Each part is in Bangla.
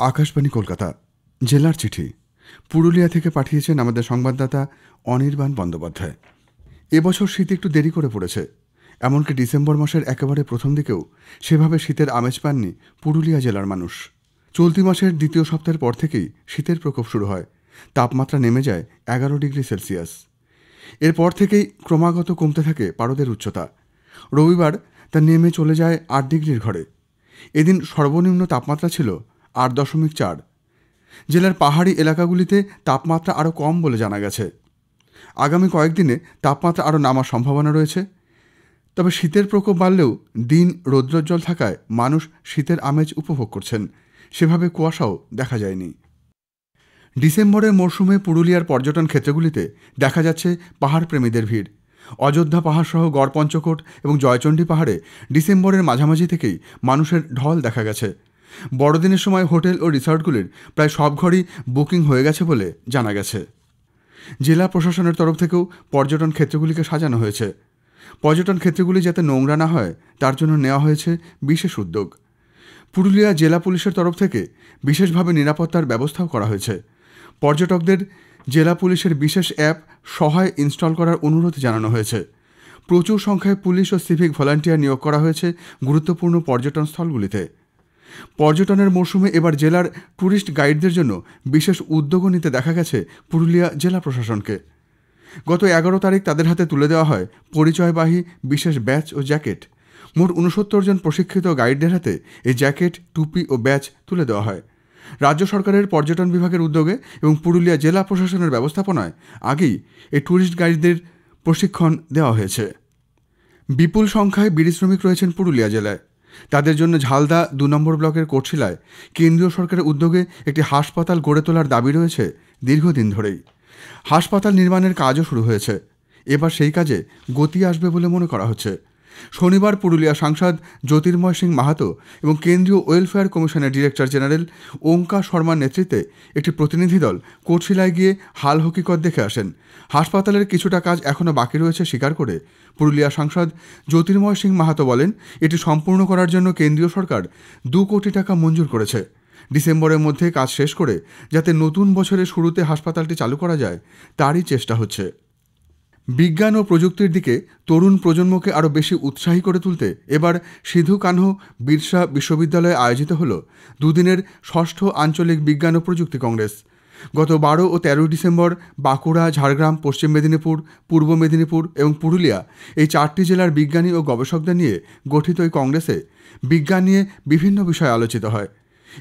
আকাশবাণী কলকাতা জেলার চিঠি পুরুলিয়া থেকে পাঠিয়েছেন আমাদের সংবাদদাতা অনির্বাণ বন্দ্যোপাধ্যায়। এবছর শীত একটু দেরি করে পড়েছে, এমনকি ডিসেম্বর মাসের একেবারে প্রথম দিকেও সেভাবে শীতের আমেজ পাননি পুরুলিয়া জেলার মানুষ। চলতি মাসের দ্বিতীয় সপ্তাহের পর থেকেই শীতের প্রকোপ শুরু হয়। তাপমাত্রা নেমে যায় 11 ডিগ্রি সেলসিয়াস। এরপর থেকেই ক্রমাগত কমতে থাকে পারদের উচ্চতা। রবিবার তা নেমে চলে যায় 8 ডিগ্রির ঘরে। এদিন সর্বনিম্ন তাপমাত্রা ছিল 8.4। জেলার পাহাড়ি এলাকাগুলিতে তাপমাত্রা আরও কম বলে জানা গেছে। আগামী কয়েকদিনে তাপমাত্রা আরও নামার সম্ভাবনা রয়েছে। তবে শীতের প্রকোপ বাড়লেও দিন রৌদ্রোজ্জ্বল থাকায় মানুষ শীতের আমেজ উপভোগ করছেন। সেভাবে কুয়াশাও দেখা যায়নি। ডিসেম্বরের মরশুমে পুরুলিয়ার পর্যটন ক্ষেত্রগুলিতে দেখা যাচ্ছে পাহাড় প্রেমীদের ভিড়। অযোধ্যা পাহাড়সহ গড়পঞ্চকোট এবং জয়চণ্ডী পাহাড়ে ডিসেম্বরের মাঝামাঝি থেকেই মানুষের ঢল দেখা গেছে। বড়দিনের সময় হোটেল ও রিসর্টগুলির প্রায় সব ঘরই বুকিং হয়ে গেছে বলে জানা গেছে। জেলা প্রশাসনের তরফ থেকেও পর্যটন ক্ষেত্রগুলিকে সাজানো হয়েছে। পর্যটন ক্ষেত্রগুলি যাতে নোংরা না হয় তার জন্য নেওয়া হয়েছে বিশেষ উদ্যোগ। পুরুলিয়া জেলা পুলিশের তরফ থেকে বিশেষভাবে নিরাপত্তার ব্যবস্থাও করা হয়েছে। পর্যটকদের জেলা পুলিশের বিশেষ অ্যাপ সহায় ইনস্টল করার অনুরোধ জানানো হয়েছে। প্রচুর সংখ্যায় পুলিশ ও সিভিক ভলান্টিয়ার নিয়োগ করা হয়েছে গুরুত্বপূর্ণ পর্যটন স্থলগুলিতে। পর্যটনের মরশুমে এবার জেলার ট্যুরিস্ট গাইডদের জন্য বিশেষ উদ্যোগও নিতে দেখা গেছে পুরুলিয়া জেলা প্রশাসনকে। গত 11 তারিখ তাদের হাতে তুলে দেওয়া হয় পরিচয়বাহী বিশেষ ব্যাচ ও জ্যাকেট। মোট 69 জন প্রশিক্ষিত গাইডদের হাতে এই জ্যাকেট, টুপি ও ব্যাচ তুলে দেওয়া হয়। রাজ্য সরকারের পর্যটন বিভাগের উদ্যোগে এবং পুরুলিয়া জেলা প্রশাসনের ব্যবস্থাপনায় আগেই এই ট্যুরিস্ট গাইডদের প্রশিক্ষণ দেওয়া হয়েছে। বিপুল সংখ্যায় বিড়ি শ্রমিক রয়েছেন পুরুলিয়া জেলায়। তাদের জন্য ঝালদা 2 নম্বর ব্লকের কোটশিলায় কেন্দ্রীয় সরকারের উদ্যোগে একটি হাসপাতাল গড়ে তোলার দাবি রয়েছে দীর্ঘদিন ধরেই। হাসপাতাল নির্মাণের কাজও শুরু হয়েছে। এবার সেই কাজে গতি আসবে বলে মনে করা হচ্ছে। শনিবার পুরুলিয়া সাংসদ জ্যোতির্ময় সিং মাহাতো এবং কেন্দ্রীয় ওয়েলফেয়ার কমিশনের ডিরেক্টর জেনারেল ওঙ্কার শর্মার নেতৃত্বে একটি প্রতিনিধি দল কোটশিলায় গিয়ে হাল হকিকত দেখে আসেন। হাসপাতালের কিছুটা কাজ এখনও বাকি রয়েছে স্বীকার করে পুরুলিয়া সাংসদ জ্যোতির্ময় সিং মাহাতো বলেন, এটি সম্পূর্ণ করার জন্য কেন্দ্রীয় সরকার 2 কোটি টাকা মঞ্জুর করেছে। ডিসেম্বরের মধ্যে কাজ শেষ করে যাতে নতুন বছরের শুরুতে হাসপাতালটি চালু করা যায় তারই চেষ্টা হচ্ছে। বিজ্ঞান ও প্রযুক্তির দিকে তরুণ প্রজন্মকে আরও বেশি উৎসাহী করে তুলতে এবার সিধু কানহু বিরসা বিশ্ববিদ্যালয়ে আয়োজিত হল 2 দিনের 6ষ্ঠ আঞ্চলিক বিজ্ঞান ও প্রযুক্তি কংগ্রেস। গত 12 ও 13 ডিসেম্বর বাঁকুড়া, ঝাড়গ্রাম, পশ্চিম মেদিনীপুর, পূর্ব মেদিনীপুর এবং পুরুলিয়া এই 4টি জেলার বিজ্ঞানী ও গবেষকদের নিয়ে গঠিত এই কংগ্রেসে বিজ্ঞান নিয়ে বিভিন্ন বিষয় আলোচিত হয়।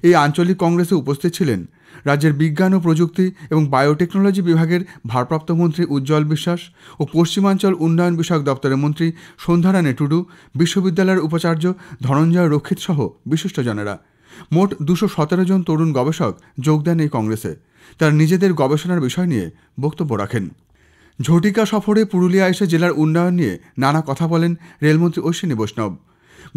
এই আঞ্চলিক কংগ্রেসে উপস্থিত ছিলেন রাজ্যের বিজ্ঞান ও প্রযুক্তি এবং বায়োটেকনোলজি বিভাগের ভারপ্রাপ্ত মন্ত্রী উজ্জ্বল বিশ্বাস ও পশ্চিমাঞ্চল উন্নয়ন বিষয়ক দপ্তরের মন্ত্রী সন্ধ্যারানী টুডু, বিশ্ববিদ্যালয়ের উপাচার্য ধনঞ্জয় রক্ষিত সহ বিশিষ্টজনেরা। মোট 217 জন তরুণ গবেষক যোগ দেন এই কংগ্রেসে। তারা নিজেদের গবেষণার বিষয় নিয়ে বক্তব্য রাখেন। ঝটিকা সফরে পুরুলিয়া এসে জেলার উন্নয়ন নিয়ে নানা কথা বলেন রেলমন্ত্রী অশ্বিনী বৈষ্ণব।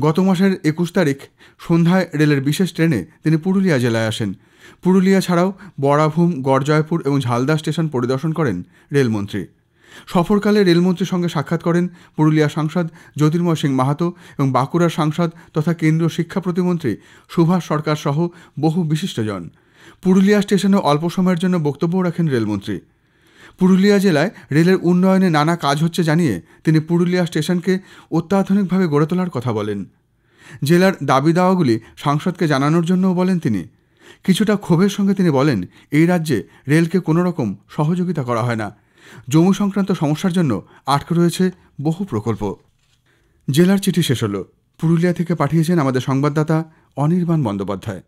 গত মাসের 21 তারিখ সন্ধ্যায় রেলের বিশেষ ট্রেনে তিনি পুরুলিয়া জেলায় আসেন। পুরুলিয়া ছাড়াও বড়াভূম, গড়জয়পুর এবং ঝালদা স্টেশন পরিদর্শন করেন রেলমন্ত্রী। সফরকালে রেলমন্ত্রীর সঙ্গে সাক্ষাৎ করেন পুরুলিয়া সাংসদ জ্যোতির্ময় সিং মাহাতো এবং বাঁকুড়ার সাংসদ তথা কেন্দ্রীয় শিক্ষা প্রতিমন্ত্রী সুভাষ সরকার সহ বহু বিশিষ্টজন। পুরুলিয়া স্টেশনে অল্প সময়ের জন্য বক্তব্য রাখেন রেলমন্ত্রী। পুরুলিয়া জেলায় রেলের উন্নয়নে নানা কাজ হচ্ছে জানিয়ে তিনি পুরুলিয়া স্টেশনকে অত্যাধুনিকভাবে গড়ে তোলার কথা বলেন। জেলার দাবি দাওয়াগুলি সাংসদকে জানানোর জন্যও বলেন তিনি। কিছুটা ক্ষোভের সঙ্গে তিনি বলেন, এই রাজ্যে রেলকে কোনো রকম সহযোগিতা করা হয় না। জমি সংক্রান্ত সমস্যার জন্য আটকে রয়েছে বহু প্রকল্প। জেলার চিঠি শেষ হলো। পুরুলিয়া থেকে পাঠিয়েছেন আমাদের সংবাদদাতা অনির্বাণ বন্দ্যোপাধ্যায়।